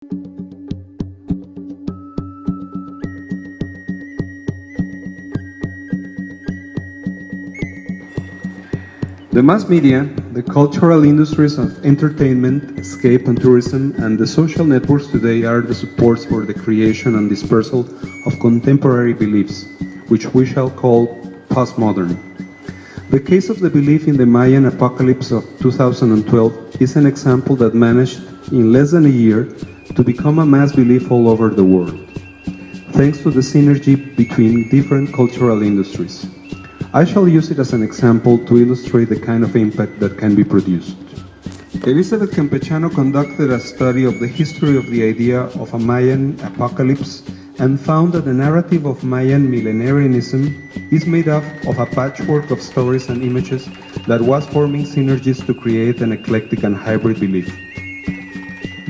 The mass media, the cultural industries of entertainment, escape and tourism, and the social networks today are the supports for the creation and dispersal of contemporary beliefs, which we shall call postmodern. The case of the belief in the Mayan apocalypse of 2012 is an example that managed, in less than a year, to become a mass belief all over the world, thanks to the synergy between different cultural industries. I shall use it as an example to illustrate the kind of impact that can be produced. Elizabeth Campechano conducted a study of the history of the idea of a Mayan apocalypse and found that the narrative of Mayan millenarianism is made up of a patchwork of stories and images that was forming synergies to create an eclectic and hybrid belief.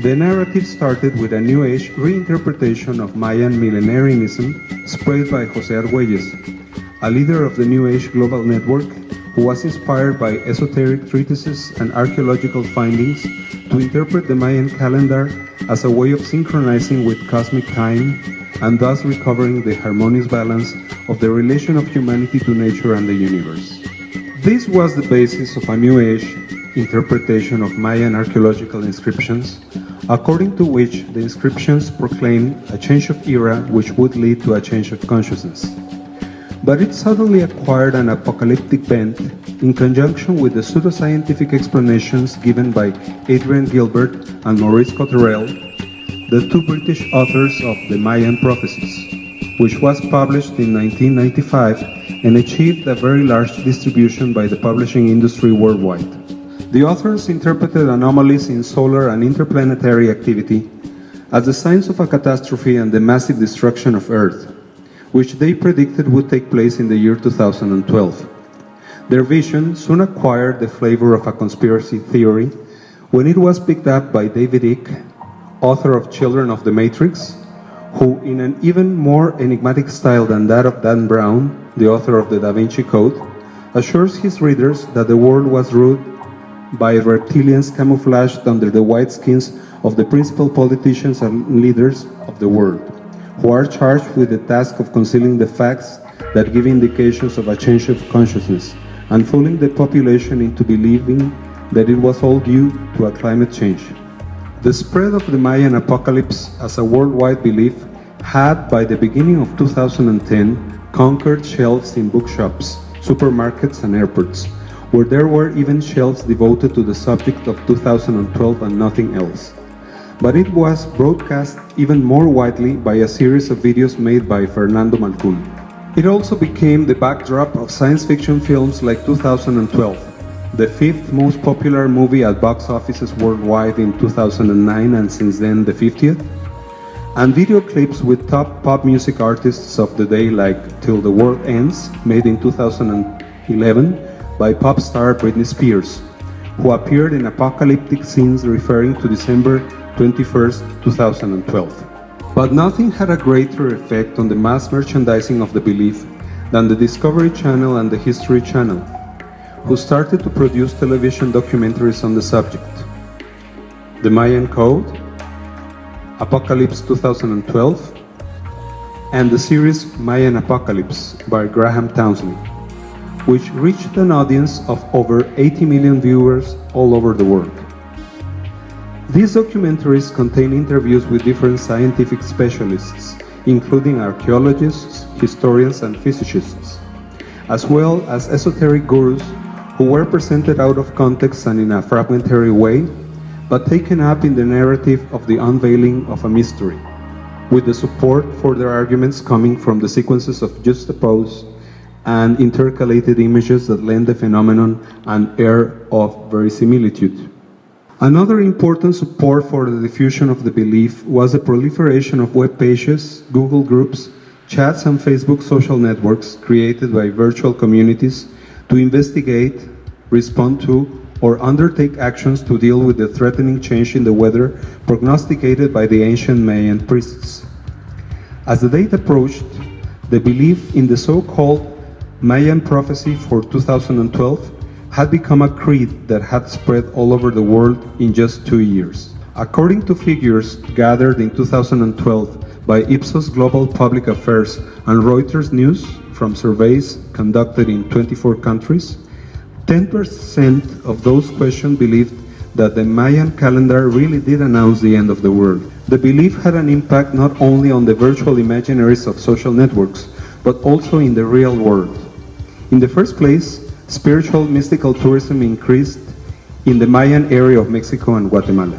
The narrative started with a New Age reinterpretation of Mayan millenarianism spread by José Argüelles, a leader of the New Age Global Network who was inspired by esoteric treatises and archaeological findings to interpret the Mayan calendar as a way of synchronizing with cosmic time and thus recovering the harmonious balance of the relation of humanity to nature and the universe. This was the basis of a New Age interpretation of Mayan archaeological inscriptions, according to which the inscriptions proclaimed a change of era which would lead to a change of consciousness. But it suddenly acquired an apocalyptic bent in conjunction with the pseudoscientific explanations given by Adrian Gilbert and Maurice Cotterell, the two British authors of the Mayan Prophecies, which was published in 1995 and achieved a very large distribution by the publishing industry worldwide. The authors interpreted anomalies in solar and interplanetary activity as the signs of a catastrophe and the massive destruction of Earth, which they predicted would take place in the year 2012. Their vision soon acquired the flavor of a conspiracy theory when it was picked up by David Icke, author of Children of the Matrix, who, in an even more enigmatic style than that of Dan Brown, the author of the Da Vinci Code, assures his readers that the world was ruled by reptilians camouflaged under the white skins of the principal politicians and leaders of the world, who are charged with the task of concealing the facts that give indications of a change of consciousness and fooling the population into believing that it was all due to a climate change. The spread of the Mayan apocalypse as a worldwide belief had, by the beginning of 2010, conquered shelves in bookshops, supermarkets, and airports, where there were even shelves devoted to the subject of 2012 and nothing else. But it was broadcast even more widely by a series of videos made by Fernando Malcún. It also became the backdrop of science fiction films like 2012, the fifth most popular movie at box offices worldwide in 2009 and since then the 50th, and video clips with top pop music artists of the day like Till the World Ends, made in 2011 by pop star Britney Spears, who appeared in apocalyptic scenes referring to December 21st, 2012. But nothing had a greater effect on the mass merchandising of the belief than the Discovery Channel and the History Channel, who started to produce television documentaries on the subject. The Mayan Code, Apocalypse 2012, and the series Mayan Apocalypse by Graham Townsley, which reached an audience of over 80 million viewers all over the world. These documentaries contain interviews with different scientific specialists, including archaeologists, historians, and physicists, as well as esoteric gurus who were presented out of context and in a fragmentary way, but taken up in the narrative of the unveiling of a mystery, with the support for their arguments coming from the sequences of juxtaposed and intercalated images that lend the phenomenon an air of verisimilitude. Another important support for the diffusion of the belief was the proliferation of web pages, Google groups, chats, and Facebook social networks created by virtual communities to investigate, respond to, or undertake actions to deal with the threatening change in the weather prognosticated by the ancient Mayan priests. As the date approached, the belief in the so-called Mayan prophecy for 2012 had become a creed that had spread all over the world in just 2 years. According to figures gathered in 2012 by Ipsos Global Public Affairs and Reuters News from surveys conducted in 24 countries, 10% of those questioned believed that the Mayan calendar really did announce the end of the world. The belief had an impact not only on the virtual imaginaries of social networks, but also in the real world. In the first place, spiritual mystical tourism increased in the Mayan area of Mexico and Guatemala.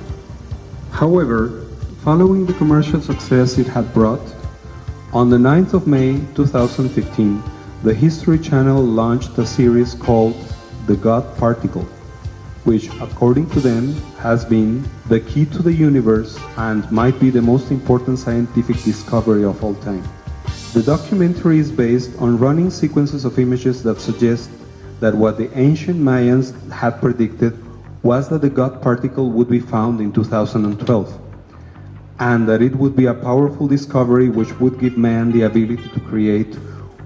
However, following the commercial success it had brought, on the 9th of May 2015, the History Channel launched a series called The God Particle, which, according to them, has been the key to the universe and might be the most important scientific discovery of all time. The documentary is based on running sequences of images that suggest that what the ancient Mayans had predicted was that the God particle would be found in 2012, and that it would be a powerful discovery which would give man the ability to create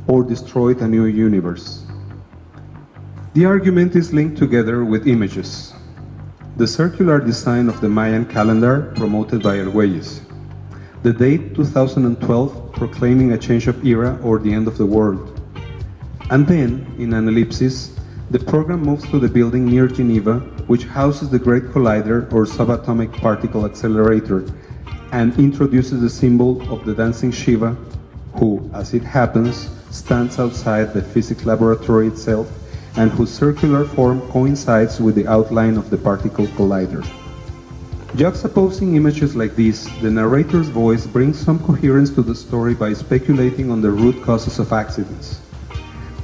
or destroy a new universe. The argument is linked together with images. The circular design of the Mayan calendar promoted by Argüelles. The date 2012 proclaiming a change of era or the end of the world. And then, in an ellipsis, the program moves to the building near Geneva, which houses the Great Collider or Subatomic Particle Accelerator, and introduces the symbol of the dancing Shiva, who, as it happens, stands outside the physics laboratory itself, and whose circular form coincides with the outline of the particle collider. Juxtaposing images like these, the narrator's voice brings some coherence to the story by speculating on the root causes of accidents.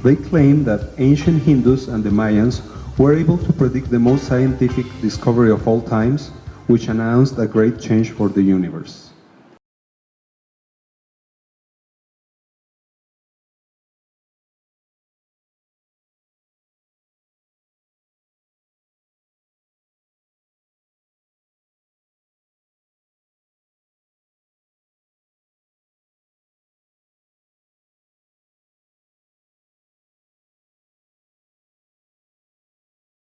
They claim that ancient Hindus and the Mayans were able to predict the most scientific discovery of all times, which announced a great change for the universe.